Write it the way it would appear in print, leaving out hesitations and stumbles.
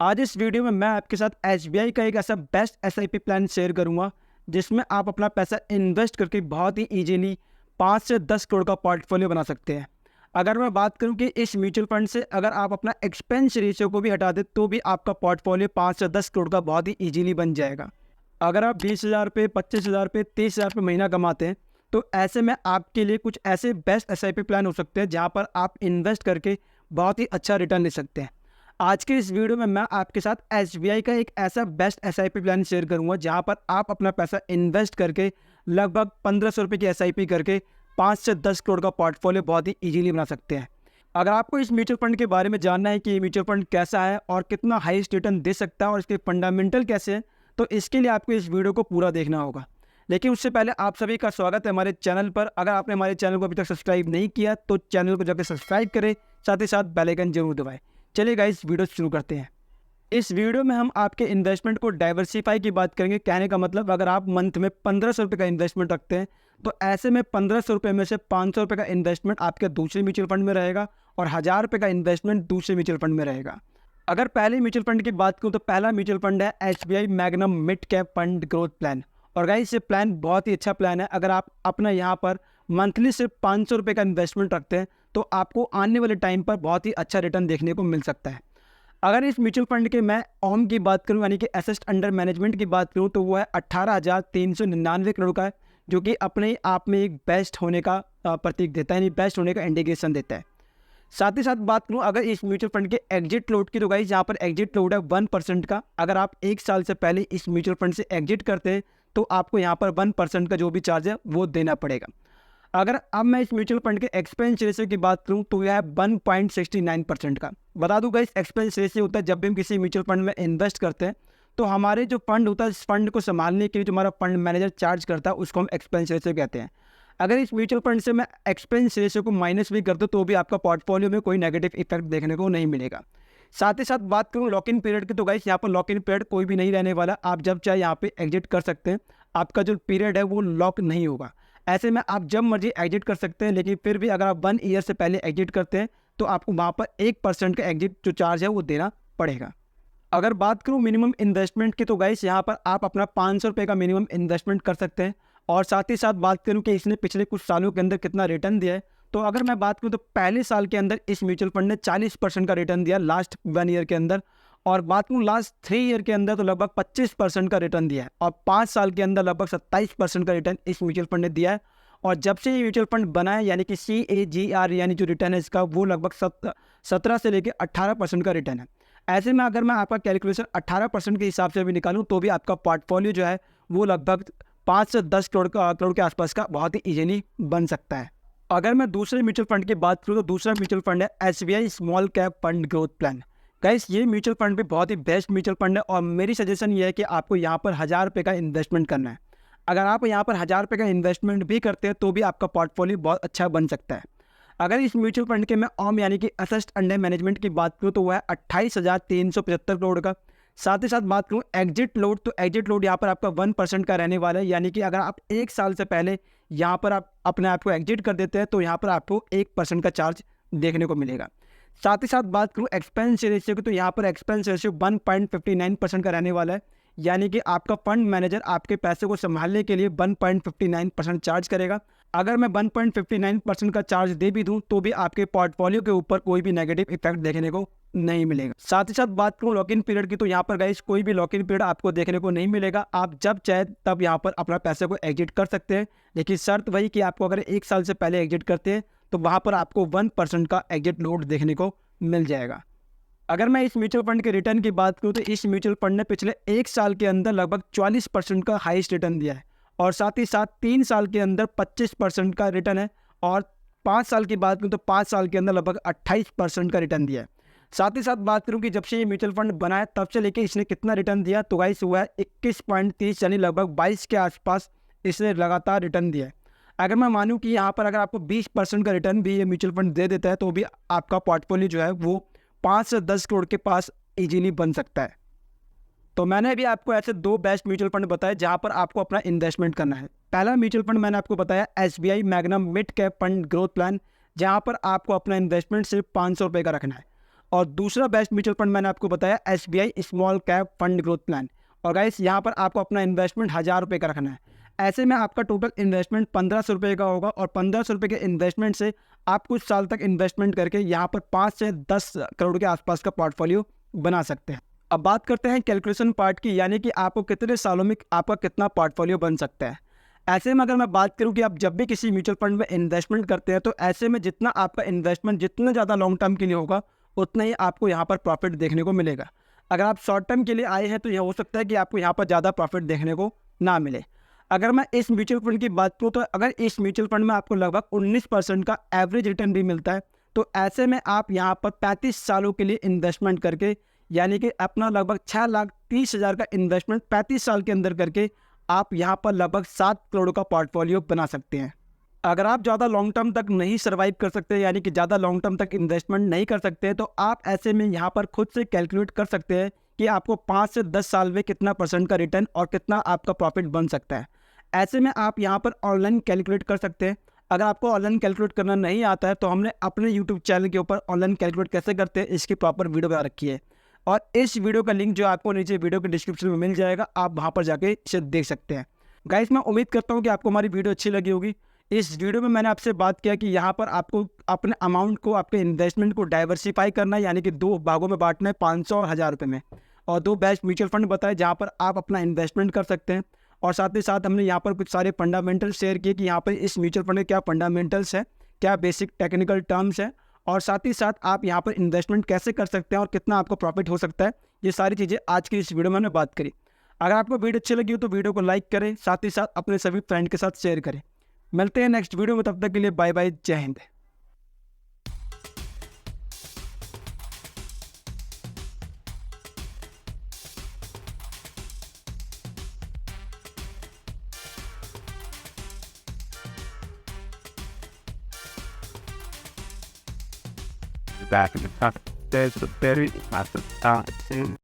आज इस वीडियो में मैं आपके साथ एसबीआई का एक ऐसा बेस्ट एसआईपी प्लान शेयर करूंगा जिसमें आप अपना पैसा इन्वेस्ट करके बहुत ही इजीली 5 से 10 करोड़ का पोर्टफोलियो बना सकते हैं। अगर मैं बात करूं कि इस म्यूचुअल फंड से अगर आप अपना एक्सपेंस रेशियो को भी हटा दें तो भी आपका पोर्टफोलियो 5 से 10 करोड़ का बहुत ही इजीली बन जाएगा। अगर आप 20,000 रुपये, 25,000 रुपये, 30,000 रुपये महीना कमाते हैं तो ऐसे में आपके लिए कुछ ऐसे बेस्ट एसआईपी प्लान हो सकते हैं जहाँ पर आप इन्वेस्ट करके बहुत ही अच्छा रिटर्न ले सकते हैं। आज के इस वीडियो में मैं आपके साथ एसबीआई का एक ऐसा बेस्ट एसआईपी प्लान शेयर करूंगा जहां पर आप अपना पैसा इन्वेस्ट करके लगभग 1,500 रुपये की एसआईपी करके 5 से 10 करोड़ का पोर्टफोलियो बहुत ही इजीली बना सकते हैं। अगर आपको इस म्यूचुअल फंड के बारे में जानना है कि ये म्यूचुअल फंड कैसा है और कितना हाईएस्ट रिटर्न दे सकता है और इसके फंडामेंटल कैसे हैं, तो इसके लिए आपको इस वीडियो को पूरा देखना होगा। लेकिन उससे पहले आप सभी का स्वागत है हमारे चैनल पर। अगर आपने हमारे चैनल को अभी तक सब्सक्राइब नहीं किया तो चैनल को जाकर सब्सक्राइब करें, साथ ही साथ बेल आइकन जरूर दबाएं। चलिए गाइस, वीडियो शुरू करते हैं। इस वीडियो में हम आपके इन्वेस्टमेंट को डाइवर्सिफाई की बात करेंगे। कहने का मतलब, अगर आप मंथ में 1,500 रुपये का इन्वेस्टमेंट रखते हैं तो ऐसे में 1,500 रुपये में से 500 रुपये का इन्वेस्टमेंट आपके दूसरे म्यूचुअल फंड में रहेगा और 1,000 रुपये का इन्वेस्टमेंट दूसरे म्यूचुअल फंड में रहेगा। अगर पहले म्यूचुअल फंड की बात करूँ तो पहला म्यूचुअल फंड है SBI magnum mid cap fund growth plan. और गाइस, ये प्लान बहुत ही अच्छा प्लान है। अगर आप अपना यहाँ पर मंथली सिर्फ 500 रुपये का इन्वेस्टमेंट रखते हैं तो आपको आने वाले टाइम पर बहुत ही अच्छा रिटर्न देखने को मिल सकता है। अगर इस म्यूचुअल फंड के मैं ऑम की बात करूं, यानी कि एसेट्स अंडर मैनेजमेंट की बात करूं, तो वो है 18,399 करोड़ का है, जो कि अपने आप में एक बेस्ट होने का प्रतीक देता है, यानी बेस्ट होने का इंडिकेशन देता है। साथ ही साथ बात करूं अगर इस म्यूचुअल फंड के एग्जिट लोड की, तो गाइस यहाँ पर एग्जिट लोड है 1% का। अगर आप 1 साल से पहले इस म्यूचुअल फंड से एग्जिट करते हैं तो आपको यहाँ पर 1% का जो भी चार्ज है वो देना पड़ेगा। अगर अब मैं इस म्यूचुअल फंड के एक्सपेंस रेशियो की बात करूं तो यह है 1.69% का। बता दूंगा, इस एक्सपेंस रेशियो होता है जब भी हम किसी म्यूचुअल फंड में इन्वेस्ट करते हैं तो हमारे जो फंड होता है, इस फंड को संभालने के लिए जो हमारा फंड मैनेजर चार्ज करता है उसको हम एक्सपेंस रेशियो कहते हैं। अगर इस म्यूचुअल फंड से मैं एक्सपेंस रेशियो को माइनस भी कर दूँ तो भी आपका पोर्टफोलियो में कोई नेगेटिव इफेक्ट देखने को नहीं मिलेगा। साथ ही साथ बात करूँ लॉक इन पीरियड की, तो गाइस यहाँ पर लॉक इन पीरियड कोई भी नहीं रहने वाला। आप जब चाहे यहाँ पे एग्जिट कर सकते हैं, आपका जो पीरियड है वो लॉक नहीं होगा। ऐसे में आप जब मर्जी एग्जिट कर सकते हैं, लेकिन फिर भी अगर आप 1 ईयर से पहले एग्जिट करते हैं तो आपको वहाँ पर 1% का एग्जिट जो चार्ज है वो देना पड़ेगा। अगर बात करूँ मिनिमम इन्वेस्टमेंट की, तो गाइस यहाँ पर आप अपना 500 रुपये का मिनिमम इन्वेस्टमेंट कर सकते हैं। और साथ ही साथ बात करूँ कि इसने पिछले कुछ सालों के अंदर कितना रिटर्न दिया है, तो अगर मैं बात करूँ तो पहले साल के अंदर इस म्यूचुअल फंड ने 40% का रिटर्न दिया लास्ट 1 ईयर के अंदर। और बात करूँ लास्ट 3 ईयर के अंदर तो लगभग 25% का रिटर्न दिया है। और 5 साल के अंदर लगभग 27% का रिटर्न इस म्यूचुअल फंड ने दिया है। और जब से ये म्यूचुअल फंड बना है, यानी कि CAGR यानी जो रिटर्न है इसका, वो लगभग 17 से लेकर 18% का रिटर्न है। ऐसे में अगर मैं आपका कैलकुलेशन 18% के हिसाब से भी निकालूं तो भी आपका पोर्टफोलियो जो है वो लगभग 5 से 10 करोड़ के आसपास का बहुत ही इजीली बन सकता है। अगर मैं दूसरे म्यूचुअल फंड की बात करूँ तो दूसरा म्यूचुअल फंड है SBI small cap fund growth plan. Guys, ये म्यूचुअल फंड भी बहुत ही बेस्ट म्यूचुअल फंड है और मेरी सजेशन ये है कि आपको यहाँ पर 1,000 रुपये का इन्वेस्टमेंट करना है। अगर आप यहाँ पर 1,000 रुपये का इन्वेस्टमेंट भी करते हैं तो भी आपका पोर्टफोलियो बहुत अच्छा बन सकता है। अगर इस म्यूचुअल फंड के मैं ऑम यानी कि एसेट्स अंडर मैनेजमेंट की बात करूँ तो वह है 28,375 करोड़ का। साथ ही साथ बात करूँ एग्जिट लोड, तो एग्जिट लोड यहाँ पर आपका 1% का रहने वाला है, यानी कि अगर आप 1 साल से पहले यहाँ पर आप अपने आप को एग्जिट कर देते हैं तो यहाँ पर आपको 1% का चार्ज देखने को मिलेगा। साथ ही साथ बात करूँ एक्सपेंस रेशियो की, तो यहाँ पर एक्सपेंस रेशियो 1.59% का रहने वाला है, यानी कि आपका फंड मैनेजर आपके पैसे को संभालने के लिए 1.59% चार्ज करेगा। अगर मैं 1.59% का चार्ज दे भी दूं तो भी आपके पोर्टफोलियो के ऊपर कोई भी नेगेटिव इफेक्ट देखने को नहीं मिलेगा। साथ ही साथ बात करूं लॉक इन पीरियड की, तो यहाँ पर गाइस कोई भी लॉक इन पीरियड आपको देखने को नहीं मिलेगा। आप जब चाहे तब यहाँ पर अपना पैसे को एग्जिट कर सकते हैं, लेकिन शर्त वही कि आपको अगर 1 साल से पहले एग्जिट करते हैं तो वहाँ पर आपको 1% का एग्जिट लोड देखने को मिल जाएगा। अगर मैं इस म्यूचुअल फंड के रिटर्न की बात करूँ तो इस म्यूचुअल फंड ने पिछले 1 साल के अंदर लगभग 44% का हाईएस्ट रिटर्न दिया है और साथ ही साथ 3 साल के अंदर 25% का रिटर्न है। और 5 साल की बात करूँ तो 5 साल के अंदर लगभग 28% का रिटर्न दिया है। साथ ही साथ बात करूँ कि जब से ये म्यूचुअल फंड बना है तब से लेके इसने कितना रिटर्न दिया, तो गाइस हुआ है 21.30 यानी लगभग 22 के आसपास इसने लगातार रिटर्न दिया है। अगर मैं मानूँ कि यहाँ पर अगर आपको 20% का रिटर्न भी ये म्यूचुअल फंड दे देता है तो भी आपका पोर्टफोलियो जो है वो 5 से 10 करोड़ के पास इजीली बन सकता है। तो मैंने भी आपको ऐसे 2 बेस्ट म्यूचुअल फंड बताए जहां पर आपको अपना इन्वेस्टमेंट करना है। पहला म्यूचुअल फंड मैंने आपको बताया SBI magnum mid cap fund growth plan, जहां पर आपको अपना इन्वेस्टमेंट सिर्फ 500 रुपये का रखना है। और दूसरा बेस्ट म्यूचुअल फंड मैंने आपको बताया SBI small cap fund growth plan. और गाइस यहाँ पर आपको अपना इन्वेस्टमेंट 1000 रुपये का रखना है। ऐसे में आपका टोटल इन्वेस्टमेंट 1500 रुपये का होगा और 1500 रुपये के इन्वेस्टमेंट से आप कुछ साल तक इन्वेस्टमेंट करके यहाँ पर 5 से 10 करोड़ के आसपास का पोर्टफोलियो बना सकते हैं। अब बात करते हैं कैलकुलेशन पार्ट की, यानी कि आपको कितने सालों में आपका कितना पोर्टफोलियो बन सकता है। ऐसे में अगर मैं बात करूं कि आप जब भी किसी म्यूचुअल फंड में इन्वेस्टमेंट करते हैं तो ऐसे में जितना आपका इन्वेस्टमेंट जितना ज़्यादा लॉन्ग टर्म के लिए होगा उतना ही आपको यहाँ पर प्रॉफिट देखने को मिलेगा। अगर आप शॉर्ट टर्म के लिए आए हैं तो यह हो सकता है कि आपको यहाँ पर ज़्यादा प्रॉफिट देखने को ना मिले। अगर मैं इस म्यूचुअल फंड की बात करूँ तो अगर इस म्यूचुअल फंड में आपको लगभग 19% का एवरेज रिटर्न भी मिलता है तो ऐसे में आप यहाँ पर 35 सालों के लिए इन्वेस्टमेंट करके, यानी कि अपना लगभग 6,30,000 का इन्वेस्टमेंट 35 साल के अंदर करके आप यहाँ पर लगभग 7 करोड़ का पोर्टफोलियो बना सकते हैं। अगर आप ज़्यादा लॉन्ग टर्म तक नहीं सर्वाइव कर सकते, यानी कि ज़्यादा लॉन्ग टर्म तक इन्वेस्टमेंट नहीं कर सकते, तो आप ऐसे में यहाँ पर खुद से कैलकुलेट कर सकते हैं कि आपको 5 से 10 साल में कितना % का रिटर्न और कितना आपका प्रॉफिट बन सकता है। ऐसे में आप यहाँ पर ऑनलाइन कैलकुलेट कर सकते हैं। अगर आपको ऑनलाइन कैलकुलेट करना नहीं आता है तो हमने अपने यूट्यूब चैनल के ऊपर ऑनलाइन कैलकुलेट कैसे करते हैं इसकी प्रॉपर वीडियो बना रखी है और इस वीडियो का लिंक जो आपको नीचे वीडियो के डिस्क्रिप्शन में मिल जाएगा, आप वहाँ पर जाके इसे देख सकते हैं। गाइस, मैं उम्मीद करता हूँ कि आपको हमारी वीडियो अच्छी लगी होगी। इस वीडियो में मैंने आपसे बात किया कि यहाँ पर आपको अपने अमाउंट को, आपके इन्वेस्टमेंट को डाइवर्सिफाई करना है, यानी कि 2 भागों में बांटना है, 500 और 1000 रुपये में, और 2 बेस्ट म्यूचुअल फंड बताए जहाँ पर आप अपना इन्वेस्टमेंट कर सकते हैं। और साथ ही साथ हमने यहाँ पर कुछ सारे फंडामेंटल शेयर किए कि यहाँ पर इस म्यूचुअल फंड के क्या फंडामेंटल्स है, क्या बेसिक टेक्निकल टर्म्स है, और साथ ही साथ आप यहाँ पर इन्वेस्टमेंट कैसे कर सकते हैं और कितना आपको प्रॉफिट हो सकता है। ये सारी चीज़ें आज की इस वीडियो में हमने बात करी। अगर आपको वीडियो अच्छी लगी हो तो वीडियो को लाइक करें, साथ ही साथ अपने सभी फ्रेंड के साथ शेयर करें। मिलते हैं नेक्स्ट वीडियो में, तब तक के लिए बाय बाय, जय Hind. Back in the top, there's a very massive